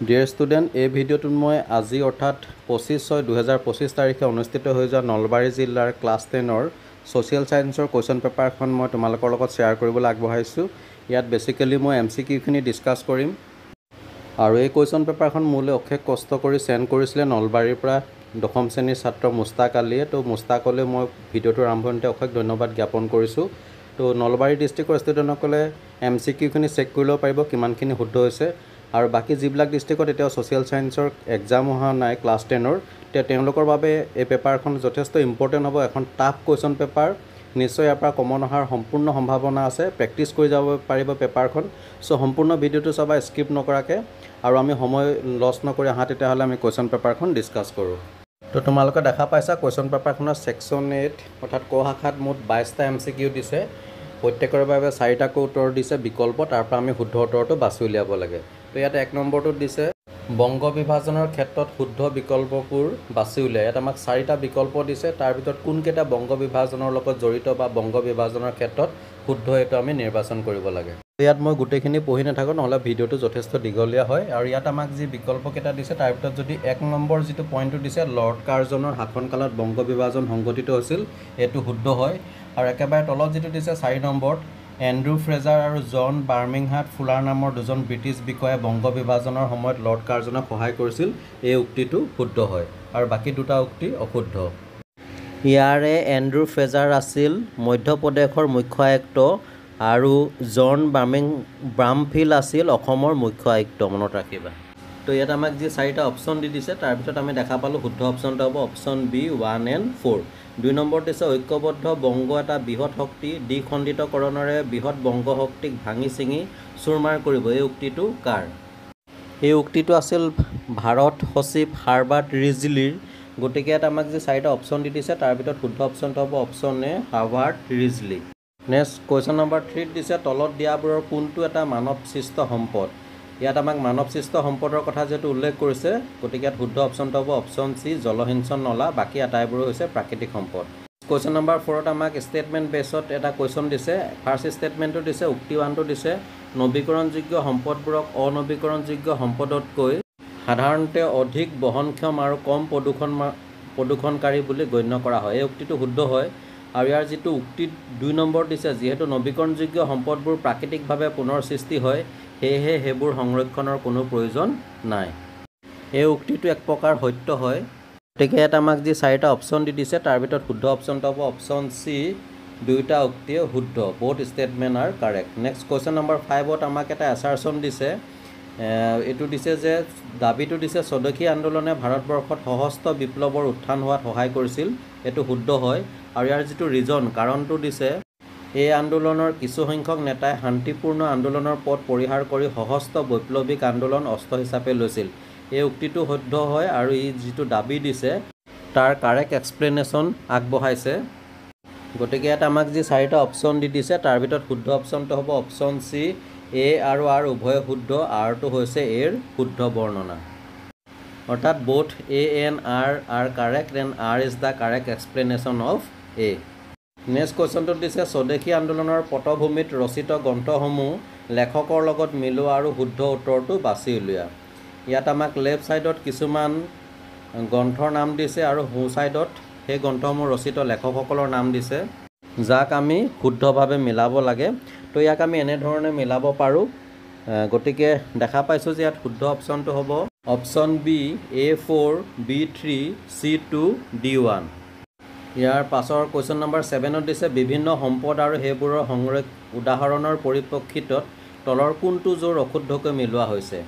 Dear student, এই ভিডিঅ'টোত মই আজি অৰ্থাৎ 25/6/2025 তাৰিখে অনুষ্ঠিত হৈ যোৱা নলবাৰী জিলাৰ ক্লাছ 10ৰ ছ'চিয়েল ছায়েন্সৰ কুৱেশ্যন পেপাৰখন মই তোমালোকৰ লগত শ্বেয়াৰ কৰিবলৈ আগবঢ়াইছোঁ। ইয়াত বেচিকেলি মই MCQখিনি ডিছকাছ কৰিম। আৰু এই কুৱেশ্যন পেপাৰখন মোলৈ অশেষ কষ্ট কৰি চেণ্ড কৰিছিলে নলবাৰীৰ পৰা 10ম শ্ৰেণীৰ ছাত্ৰ মুস্তাক আলীয়ে। তো মুস্তাকলৈ মই ভিডিঅ'টোৰ আৰম্ভণিতে অশেষ ধন্যবাদ জ্ঞাপন কৰিছোঁ। তো নলবাৰী ডিষ্ট্ৰিক্টৰ ষ্টুডেণ্টসকলে MCQখিনি চেক কৰি ল'ব পাৰিব কিমানখিনি শুদ্ধ হৈছে। আৰু বাকী যিবিলাক ডিষ্ট্ৰিক্টত এতিয়াও ছ'চিয়েল ছায়েন্সৰ এক্সাম হোৱা নাই ক্লাছ 10ৰ, তেওঁলোকৰ বাবে এই পেপাৰখন যথেষ্ট ইম্পৰ্টেণ্ট হ'ব। এখন টাফ কুৱেশ্যন পেপাৰ, নিশ্চয় ইয়াৰ পৰা কমন অহাৰ সম্পূৰ্ণ সম্ভাৱনা আছে। প্ৰেক্টিছ কৰি যাব পাৰিব পেপাৰখন। চ' সম্পূৰ্ণ ভিডিঅ'টো চাবা স্কিপ নকৰাকৈ, আৰু আমি সময় লছ নকৰি আহা তেতিয়াহ'লে আমি কুৱেশ্যন পেপাৰখন ডিছকাছ কৰোঁ। তো তোমালোকে দেখা পাইছা কুৱেশ্যন পেপাৰখনৰ ছেকশ্যন 8 অৰ্থাৎ ক শাখাত মুঠ 22টা MCQ দিছে। প্ৰত্যেকৰ বাবে 4টাকৈ উত্তৰ দিছে বিকল্প, তাৰ পৰা আমি শুদ্ধ উত্তৰটো বাছি উলিয়াব লাগে। তো ইয়াত 1 নম্বৰটোত দিছে বংগ বিভাজনৰ ক্ষেত্ৰত শুদ্ধ বিকল্পবোৰ বাছি উলিয়াই। ইয়াত আমাক 4টা বিকল্প দিছে, তাৰ ভিতৰত কোনকেইটা বংগ বিভাজনৰ লগত জড়িত বা বংগ বিভাজনৰ ক্ষেত্ৰত শুদ্ধ এইটো আমি নিৰ্বাচন কৰিব লাগে। ইয়াত মই গোটেইখিনি পঢ়ি নাথাকোঁ, নহ'লে ভিডিঅ'টো যথেষ্ট দীঘলীয়া হয়। আৰু ইয়াত আমাক যি বিকল্পকেইটা দিছে তাৰ ভিতৰত যদি 1 নম্বৰ যিটো পইণ্টটো দিছে লৰ্ড কাৰ্জনৰ শাসনকালত বংগ বিভাজন সংঘটিত হৈছিল, এইটো শুদ্ধ হয়। আৰু একেবাৰে তলত যিটো দিছে 4 নম্বৰত এণ্ড্ৰু ফ্ৰেজাৰ আৰু জন বাৰ্মিংহাৰ্ট ফুলাৰ নামৰ দুজন ব্ৰিটিছ বিষয়াই বংগ বিভাজনৰ সময়ত লৰ্ড কাৰ্জনক সহায় কৰিছিল, এই উক্তিটো শুদ্ধ হয়। আৰু বাকী দুটা উক্তি অশুদ্ধ। ইয়াৰে এণ্ড্ৰু ফ্ৰেজাৰ আছিল মধ্যপ্ৰদেশৰ মুখ্য আয়ুক্ত আৰু জন ব্ৰামফিল্ড আছিল অসমৰ মুখ্য আয়ুক্ত, মনত ৰাখিবা। তো ইয়াত আমাক যি 4টা অপশ্যন দি দিছে তাৰ ভিতৰত আমি দেখা পালোঁ শুদ্ধ অপশ্যনটো হ'ব অপশ্যন B 1 and 4। 2 নম্বৰত দিছে ঐক্যবদ্ধ বংগ এটা বৃহৎ শক্তি দ্বিখণ্ডিতকৰণেৰে বৃহৎ বংগ শক্তিক ভাঙি ছিঙি চুৰমাৰ কৰিব, এই উক্তিটো কাৰ? এই উক্তিটো আছিল ভাৰত সচিব হাৰ্বাৰ্ট ৰিজলিৰ। গতিকে ইয়াত আমাক যি 4টা অপশ্যন দি দিছে তাৰ ভিতৰত শুদ্ধ অপশ্যনটো হ'ব option A Herbert Risley. Next question number 3 দিছে তলত দিয়াবোৰৰ কোনটো এটা মানৱ সৃষ্ট সম্পদ? ইয়াত আমাক মানৱ সৃষ্ট সম্পদৰ কথা যিহেতু উল্লেখ কৰিছে, গতিকে ইয়াত শুদ্ধ অপশ্যনটো হ'ব অপশ্যন C জলসিঞ্চন নলা, বাকী আটাইবোৰ হৈছে প্ৰাকৃতিক সম্পদ। কুৱেশ্যন নম্বৰ 4ত আমাক ষ্টেটমেণ্ট বেছত এটা কুৱেশ্যন দিছে। ফাৰ্ষ্ট ষ্টেটমেণ্টটো দিছে উক্তি 1টো দিছে নৱীকৰণযোগ্য সম্পদবোৰক অনৱীকৰণযোগ্য সম্পদতকৈ সাধাৰণতে অধিক বহনক্ষম আৰু কম প্ৰদূষণকাৰী বুলি গণ্য কৰা হয়, এই উক্তিটো শুদ্ধ হয়। আৰু ইয়াৰ যিটো উক্তিত 2 নম্বৰ দিছে যিহেতু নৱীকৰণযোগ্য সম্পদবোৰ প্ৰাকৃতিকভাৱে পুনৰ সৃষ্টি হয়, সেয়েহে সেইবোৰ সংৰক্ষণৰ কোনো প্ৰয়োজন নাই, এই উক্তিটো এক প্ৰকাৰ সত্য হয়। গতিকে ইয়াত আমাক যি 4টা অপশ্যন দি দিছে তাৰ ভিতৰত শুদ্ধ অপশ্যনটো হ'ব অপশ্যন C, 2টা উক্তিয়ে শুদ্ধ, both statement are correct. Next question number 5ত আমাক এটা এছাৰশ্যন দিছে। এইটো দিছে যে দাবীটো দিছে স্বদেশী আন্দোলনে ভাৰতবৰ্ষত সশস্ত্ৰ বিপ্লৱৰ উত্থান হোৱাত সহায় কৰিছিল, এইটো শুদ্ধ হয়। আৰু ইয়াৰ যিটো ৰিজন কাৰণটো দিছে এই আন্দোলনৰ কিছুসংখ্যক নেতাই শান্তিপূৰ্ণ আন্দোলনৰ পথ পৰিহাৰ কৰি সশস্ত্ৰ বৈপ্লৱিক আন্দোলন অস্ত্ৰ হিচাপে লৈছিল, এই উক্তিটো শুদ্ধ হয়। আৰু ই যিটো দাবী দিছে তাৰ কাৰেক্ট এক্সপ্লেনেশ্যন আগবঢ়াইছে। গতিকে ইয়াত আমাক যি 4টা অপশ্যন দি দিছে তাৰ ভিতৰত শুদ্ধ অপশ্যনটো হ'ব অপশ্যন C, A আৰু R উভয়ে শুদ্ধ, Rটো হৈছে A ৰ শুদ্ধ বৰ্ণনা। অৰ্থাৎ both A and R are correct and R is the correct explanation of A। Next কুৱেশ্যনটোত দিছে স্বদেশী আন্দোলনৰ পটভূমিত ৰচিত গ্ৰন্থসমূহ লেখকৰ লগত মিলোৱা আৰু শুদ্ধ উত্তৰটো বাছি উলিওৱা। ইয়াত আমাক লেফ্ট ছাইডত কিছুমান গ্ৰন্থৰ নাম দিছে আৰু সোঁ ছাইডত সেই গ্ৰন্থসমূহ ৰচিত লেখকসকলৰ নাম দিছে, যাক আমি শুদ্ধভাৱে মিলাব লাগে। তো ইয়াক আমি এনেধৰণে মিলাব পাৰোঁ। গতিকে দেখা পাইছোঁ যে ইয়াত শুদ্ধ অপশ্যনটো হ'ব option B A4 B3 C2 D1। ইয়াৰ পাছৰ কুৱেশ্যন নম্বৰ 7ত দিছে বিভিন্ন সম্পদ আৰু সেইবোৰৰ উদাহৰণৰ পৰিপ্ৰেক্ষিতত তলৰ কোনটো জোৰ অশুদ্ধকৈ মিলোৱা হৈছে?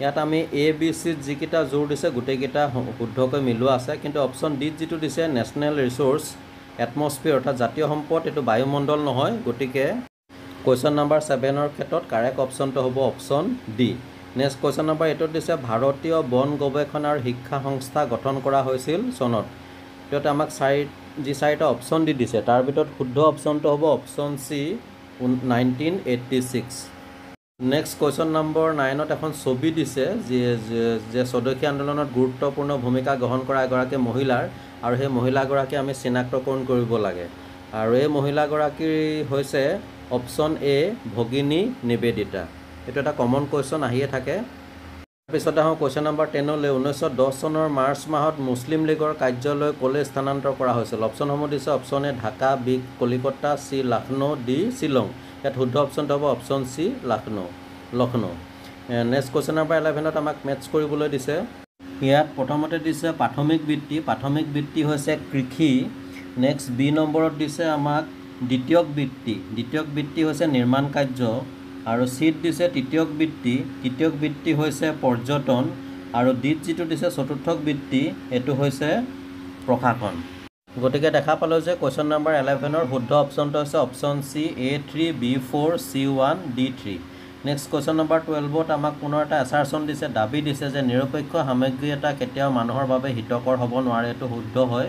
ইয়াত আমি ABCত যিকেইটা জোৰ দিছে গোটেইকেইটা শুদ্ধকৈ মিলোৱা আছে, কিন্তু অপশ্যন Dত যিটো দিছে নেশ্যনেল ৰিচোৰ্চ এটমস্ফিয়াৰ অৰ্থাৎ জাতীয় সম্পদ, এইটো বায়ুমণ্ডল নহয়। গতিকে কুৱেশ্যন নম্বৰ 7ৰ ক্ষেত্ৰত কাৰেক্ট অপশ্যনটো হ'ব option D। Next question number 8ত দিছে ভাৰতীয় বন গৱেষণা আৰু শিক্ষা সংস্থা গঠন কৰা হৈছিল চনত। ইয়াত আমাক 4টা অপশ্যন দি দিছে, তাৰ ভিতৰত শুদ্ধ অপশ্যনটো হ'ব option C 1986। Next question number 9ত এখন ছবি দিছে যে স্বদেশী আন্দোলনত গুৰুত্বপূৰ্ণ ভূমিকা গ্ৰহণ কৰা এগৰাকী মহিলাৰ, আৰু সেই মহিলাগৰাকী আমি চিনাক্তকৰণ কৰিব লাগে। আৰু এই মহিলাগৰাকী হৈছে অপশ্যন A ভগিনী নিবেদিতা। এইটো এটা কমন কুৱেশ্যন আহিয়ে থাকে। পিছতে আহোঁ কুৱেশ্যন নম্বৰ 10লৈ। 1910 চনৰ মাৰ্চ মাহত মুছলিম লীগৰ কাৰ্যালয় ক'লৈ স্থানান্তৰ কৰা হৈছিল? অপশ্যনসমূহ দিছে। Option A Dhaka, B Kolkata, C Lucknow, D Shillong. ইয়াত শুদ্ধ অপশ্যনটো হ'ব option C Lucknow. Next question number 11ত আমাক মেথছ কৰিবলৈ দিছে। ইয়াত প্ৰথমতে দিছে প্ৰাথমিক বৃত্তি। প্ৰাথমিক বৃত্তি হৈছে কৃষি। নেক্সট বি নম্বৰত দিছে আমাক দ্বিতীয়ক বৃত্তি। দ্বিতীয়ক বৃত্তি হৈছে নিৰ্মাণ কাৰ্য। আৰু চিত দিছে তৃতীয়ক বৃত্তি। তৃতীয়ক বৃত্তি হৈছে পৰ্যটন। আৰু ডিত যিটো দিছে চতুৰ্থক বৃত্তি, এইটো হৈছে প্ৰশাসন। গতিকে দেখা পালোঁ যে কুৱেশ্যন নম্বৰ 11ৰ শুদ্ধ অপশ্যনটো হৈছে option C A3, B4, C1, D3। Next question number 12ত আমাক পুনৰ এটা এছাৰশ্যন দিছে, দাবী দিছে যে নিৰপেক্ষ সামগ্ৰী এটা কেতিয়াও মানুহৰ বাবে হিতকৰ হ'ব নোৱাৰে। এইটো শুদ্ধ হয়।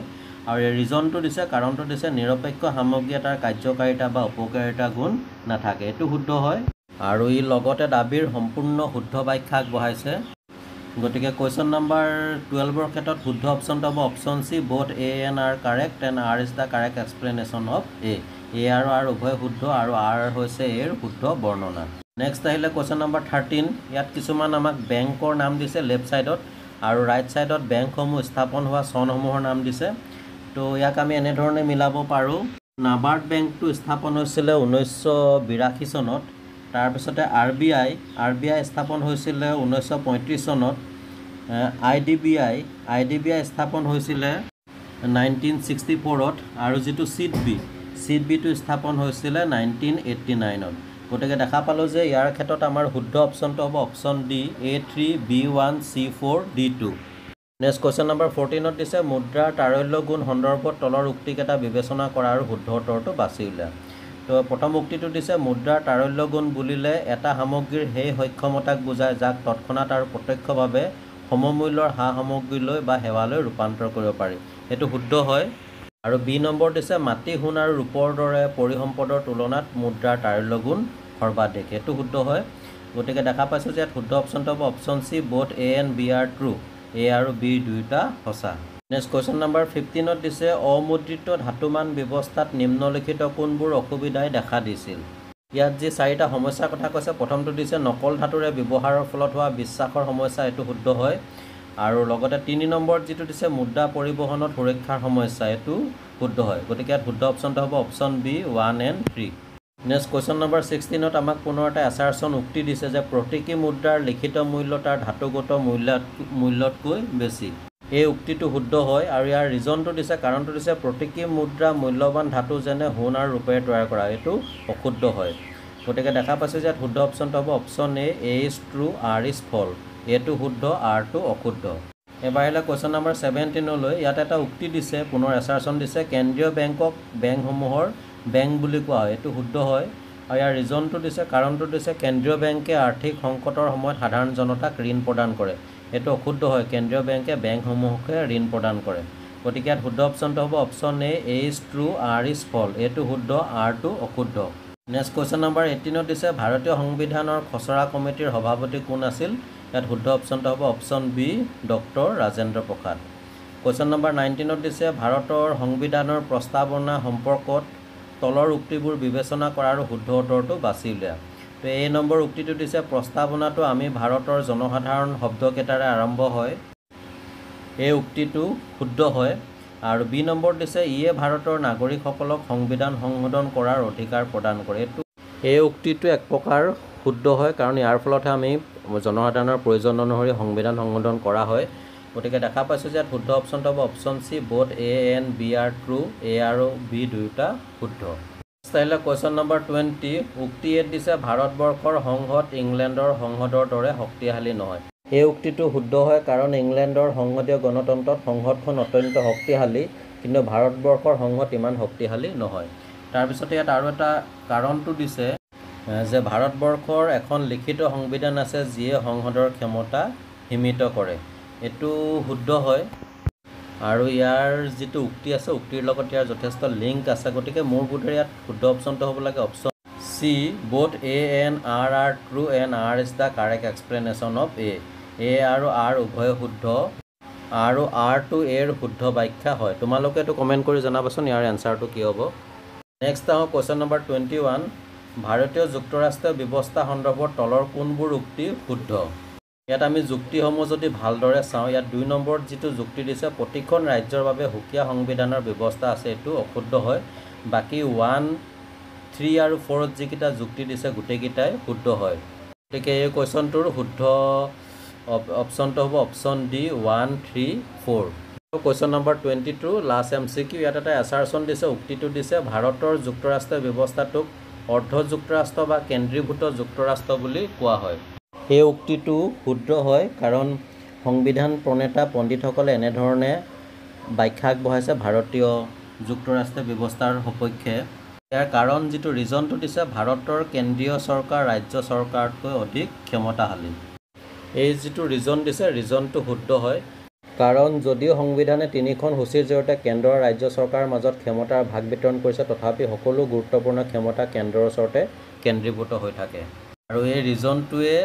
আৰু এই ৰিজনটো দিছে, কাৰণটো দিছে নিৰপেক্ষ সামগ্ৰী এটাৰ কাৰ্যকাৰিতা বা উপকাৰিতা গুণ নাথাকে। এইটো শুদ্ধ হয়। আৰু ই লগতে দাবীৰ সম্পূৰ্ণ শুদ্ধ ব্যাখ্যা আগবঢ়াইছে। গতিকে কুৱেশ্যন নম্বৰ 12ৰ ক্ষেত্ৰত শুদ্ধ অপশ্যনটো হ'ব option C both A and R correct and R is the correct explanation of A। A আৰু R উভয় শুদ্ধ আৰু R হৈছে এৰ শুদ্ধ বৰ্ণনা। নেক্সট আহিলে কুৱেশ্যন নম্বৰ 13। ইয়াত কিছুমান আমাক বেংকৰ নাম দিছে লেফ্ট ছাইডত, আৰু ৰাইট ছাইডত বেংকসমূহ স্থাপন হোৱা চনসমূহৰ নাম দিছে। তো ইয়াক আমি এনেধৰণে মিলাব পাৰোঁ। নাবাৰ্ড বেংকটো স্থাপন হৈছিলে 1982 চনত। তাৰপিছতে RBI স্থাপন হৈছিলে 1935 চনত। IDBI স্থাপন হৈছিলে 1964ত। আৰু যিটো চিডবিটো স্থাপন হৈছিলে 1989ত। গতিকে দেখা পালোঁ যে ইয়াৰ ক্ষেত্ৰত আমাৰ শুদ্ধ অপশ্যনটো হ'ব option D A3, B1, C4, D2। Next question number 14ত দিছে মুদ্ৰাৰ তাৰল্য গুণ সন্দৰ্ভত তলৰ উক্তিকেইটা বিবেচনা কৰা আৰু শুদ্ধ উত্তৰটো বাছি উলিওৱা। তো প্ৰথম উক্তিটো দিছে মুদ্ৰাৰ তাৰল্য গুণ বুলিলে এটা সামগ্ৰীৰ সেই সক্ষমতাক বুজায় যাক তৎক্ষণাত আৰু প্ৰত্যক্ষভাৱে সমমূল্যৰ সা সামগ্ৰীলৈ বা সেৱালৈ ৰূপান্তৰ কৰিব পাৰি। এইটো শুদ্ধ হয়। আৰু বি নম্বৰ দিছে মাটি, সোণ আৰু ৰূপৰ দৰে পৰিসম্পদৰ তুলনাত মুদ্ৰাৰ তাৰল্য গুণ সৰ্বাধিক। এইটো শুদ্ধ হয়। গতিকে দেখা পাইছোঁ যে ইয়াত শুদ্ধ অপশ্যনটো হ'ব option C both A and B are true। A আৰু B দুয়োটা সঁচা। নেক্সট কুৱেশ্যন নম্বৰ 15ত দিছে অমুদ্ৰিত ধাতুমান ব্যৱস্থাত নিম্নলিখিত কোনবোৰ অসুবিধাই দেখা দিছিল? ইয়াত যি 4টা সমস্যাৰ কথা কৈছে, প্ৰথমটো দিছে নকল ধাতুৰে ব্যৱহাৰৰ ফলত হোৱা বিশ্বাসৰ সমস্যা। এইটো শুদ্ধ হয়। আৰু লগতে 3 নম্বৰত যিটো দিছে মুদ্ৰা পৰিবহণত সুৰক্ষাৰ সমস্যা, এইটো শুদ্ধ হয়। গতিকে ইয়াত শুদ্ধ অপশ্যনটো হ'ব option B 1 and 3। Next question number 16ত আমাক পুনৰ এটা এছাৰশ্যন উক্তি দিছে যে প্ৰতীকী মুদ্ৰাৰ লিখিত মূল্য তাৰ ধাতুগত মূল্যতকৈ বেছি। এই উক্তিটো শুদ্ধ হয়। আৰু ইয়াৰ ৰিজনটো দিছে, কাৰণটো দিছে প্ৰতীকী মুদ্ৰা মূল্যৱান ধাতু যেনে সোণ আৰু ৰূপেৰে তৈয়াৰ কৰা। এইটো অশুদ্ধ হয়। গতিকে দেখা পাইছোঁ যে ইয়াত শুদ্ধ অপশ্যনটো হ'ব option A is true, R is false। এইটো শুদ্ধ, Rটো অশুদ্ধ। এবাৰ আহিলে কুৱেশ্যন নম্বৰ 17লৈ। ইয়াত এটা উক্তি দিছে, পুনৰ এছাৰশ্যন দিছে কেন্দ্ৰীয় বেংকক বেংকসমূহৰ বেংক বুলি কোৱা হয়। এইটো শুদ্ধ হয়। আৰু ইয়াৰ ৰিজনটো দিছে, কাৰণটো দিছে কেন্দ্ৰীয় বেংকে আৰ্থিক সংকটৰ সময়ত সাধাৰণ জনতাক ঋণ প্ৰদান কৰে। এইটো অশুদ্ধ হয়। কেন্দ্ৰীয় বেংকে বেংকসমূহকে ঋণ প্ৰদান কৰে। গতিকে ইয়াত শুদ্ধ অপশ্যনটো হ'ব option A is true, R is false। এইটো শুদ্ধ, Rটো অশুদ্ধ। নেক্সট কুৱেশ্যন নম্বৰ 18ত দিছে ভাৰতীয় সংবিধানৰ খচৰা কমিটিৰ সভাপতি কোন আছিল? ইয়াত শুদ্ধ অপশ্যনটো হ'ব option B doctor Rajendra Prasad. Question number 19ত দিছে ভাৰতৰ সংবিধানৰ প্ৰস্তাৱনা সম্পৰ্কত তলৰ উক্তিবোৰ বিবেচনা কৰা আৰু শুদ্ধ উত্তৰটো বাছি উলিওৱা। তো এই নম্বৰ উক্তিটো দিছে প্ৰস্তাৱনাটো আমি ভাৰতৰ জনসাধাৰণ শব্দকেইটাৰে আৰম্ভ হয়। এই উক্তিটো শুদ্ধ হয়। আৰু বি নম্বৰ দিছে ইয়ে ভাৰতৰ নাগৰিকসকলক সংবিধান সংশোধন কৰাৰ অধিকাৰ প্ৰদান কৰে। এই উক্তিটো এক প্ৰকাৰ শুদ্ধ হয়, কাৰণ ইয়াৰ ফলতহে আমি জনসাধাৰণৰ প্ৰয়োজন অনুসৰি সংবিধান সংশোধন কৰা হয়। গতিকে দেখা পাইছোঁ যে ইয়াত শুদ্ধ অপশ্যনটো হ'ব option C both A and B are true। A আৰু B দুয়োটা শুদ্ধ। আহিলে কুৱেশ্যন নম্বৰ 20। উক্তি এত দিছে ভাৰতবৰ্ষৰ সংসদ ইংলেণ্ডৰ সংসদৰ দৰে শক্তিশালী নহয়। এই উক্তিটো শুদ্ধ হয়, কাৰণ ইংলেণ্ডৰ সংসদীয় গণতন্ত্ৰত সংসদখন অত্যন্ত শক্তিশালী, কিন্তু ভাৰতবৰ্ষৰ সংসদ ইমান শক্তিশালী নহয়। তাৰপিছতে ইয়াত আৰু এটা কাৰণটো দিছে যে ভাৰতবৰ্ষৰ এখন লিখিত সংবিধান আছে যিয়ে সংসদৰ ক্ষমতা সীমিত কৰে। এইটো শুদ্ধ হয়। আৰু ইয়াৰ যিটো উক্তি আছে, উক্তিৰ লগত ইয়াৰ যথেষ্ট লিংক আছে। গতিকে মোৰ বোধেৰে ইয়াত শুদ্ধ অপশ্যনটো হ'ব লাগে option C both A and R are true and R is the correct explanation of A। A আৰু R উভয় শুদ্ধ, আৰু Rটো এৰ শুদ্ধ ব্যাখ্যা হয়। তোমালোকে এইটো কমেণ্ট কৰি জনাবাচোন ইয়াৰ এনচাৰটো কি হ'ব। নেক্সট আহোঁ কুৱেশ্যন নম্বৰ 21। ভাৰতীয় যুক্তৰাষ্ট্ৰীয় ব্যৱস্থা সন্দৰ্ভত তলৰ কোনবোৰ উক্তি শুদ্ধ? ইয়াত আমি যুক্তিসমূহ যদি ভালদৰে চাওঁ, ইয়াত 2 নম্বৰত যিটো যুক্তি দিছে, প্ৰতিখন ৰাজ্যৰ বাবে সুকীয়া সংবিধানৰ ব্যৱস্থা আছে, এইটো অশুদ্ধ হয়। বাকী 1, 3 আৰু 4ত যিকেইটা যুক্তি দিছে গোটেইকেইটাই শুদ্ধ হয়। গতিকে এই কুৱেশ্যনটোৰ শুদ্ধ অপশ্যনটো হ'ব option D 1, 3, 4। Question number 22 last MCQ। ইয়াত এটা এছাৰশ্যন দিছে, উক্তিটো দিছে, ভাৰতৰ যুক্তৰাষ্ট্ৰীয় ব্যৱস্থাটোক অৰ্ধ যুক্তৰাষ্ট্ৰ বা কেন্দ্ৰীভূত যুক্তৰাষ্ট্ৰ বুলি কোৱা হয়। এই উক্তিটো শুদ্ধ হয়, কাৰণ সংবিধান প্ৰণেতা পণ্ডিতসকলে এনেধৰণে ব্যাখ্যা আগবঢ়াইছে ভাৰতীয় যুক্তৰাষ্ট্ৰীয় ব্যৱস্থাৰ সপক্ষে। ইয়াৰ কাৰণ যিটো ৰিজনটো দিছে, ভাৰতৰ কেন্দ্ৰীয় চৰকাৰ ৰাজ্য চৰকাৰতকৈ অধিক ক্ষমতাশালী। এই যিটো ৰিজন দিছে, ৰিজনটো শুদ্ধ হয়, কাৰণ যদিও সংবিধানে 3খন সূচীৰ জৰিয়তে কেন্দ্ৰ আৰু ৰাজ্য চৰকাৰৰ মাজত ক্ষমতাৰ ভাগ বিতৰণ কৰিছে, তথাপি সকলো গুৰুত্বপূৰ্ণ ক্ষমতা কেন্দ্ৰৰ ওচৰতে কেন্দ্ৰীভূত হৈ থাকে। আৰু এই ৰিজনটোৱে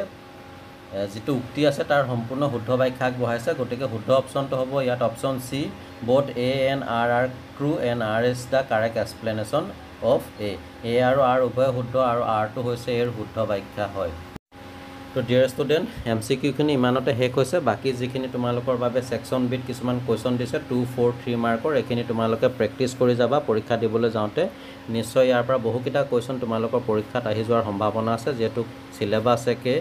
যিটো উক্তি আছে তাৰ সম্পূৰ্ণ শুদ্ধ ব্যাখ্যা আগবঢ়াইছে। গতিকে শুদ্ধ অপশ্যনটো হ'ব ইয়াত option C, both A and R are true and R is the correct explanation of A। A আৰু R উভয় শুদ্ধ, আৰু Rটো হৈছে এৰ শুদ্ধ ব্যাখ্যা হয়। তো ডিয়াৰ ষ্টুডেণ্ট, MCQখিনি ইমানতে শেষ হৈছে। বাকী যিখিনি তোমালোকৰ বাবে ছেকশ্যন বিত কিছুমান কুৱেশ্যন দিছে 2, 4, 3 মাৰ্কৰ, এইখিনি তোমালোকে প্ৰেক্টিছ কৰি যাবা পৰীক্ষা দিবলৈ যাওঁতে। নিশ্চয় ইয়াৰ পৰা বহুকেইটা কুৱেশ্যন তোমালোকৰ পৰীক্ষাত আহি যোৱাৰ সম্ভাৱনা আছে, যিহেতু চিলেবাছ একে,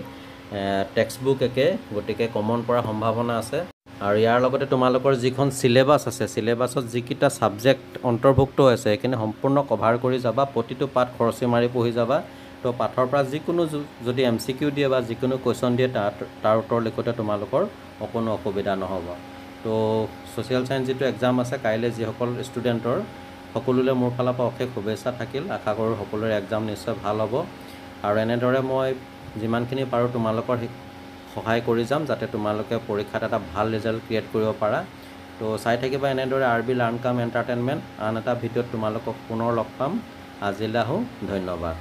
টেক্সটবুক একে, গতিকে কমন পৰা সম্ভাৱনা আছে। আৰু ইয়াৰ লগতে তোমালোকৰ যিখন চিলেবাছ আছে, চিলেবাছত যিকেইটা ছাবজেক্ট অন্তৰ্ভুক্ত হৈছে সেইখিনি সম্পূৰ্ণ কভাৰ কৰি যাবা। প্ৰতিটো পাঠ খৰচি মাৰি পঢ়ি যাবা। তো পাঠৰ পৰা যিকোনো যদি MCQ দিয়ে বা যিকোনো কুৱেশ্যন দিয়ে তাৰ উত্তৰ লিখোঁতে তোমালোকৰ অকণো অসুবিধা নহ'ব। তো ছ'চিয়েল ছায়েন্স যিটো এক্সাম আছে কাইলৈ, যিসকল ষ্টুডেণ্টৰ, সকলোলৈ মোৰ ফালৰ পৰা অশেষ শুভেচ্ছা থাকিল। আশা কৰোঁ সকলোৰে এক্সাম নিশ্চয় ভাল হ'ব। আৰু এনেদৰে মই যিমানখিনি পাৰোঁ তোমালোকৰ সহায় কৰি যাম, যাতে তোমালোকে পৰীক্ষাত এটা ভাল ৰিজাল্ট ক্ৰিয়েট কৰিব পাৰা। তো চাই থাকিবা এনেদৰে RB লাৰ্ণ কাম এণ্টাৰটেইনমেণ্ট। আন এটা ভিডিঅ'ত তোমালোকক পুনৰ লগ পাম। আজিলৈ আহোঁ, ধন্যবাদ।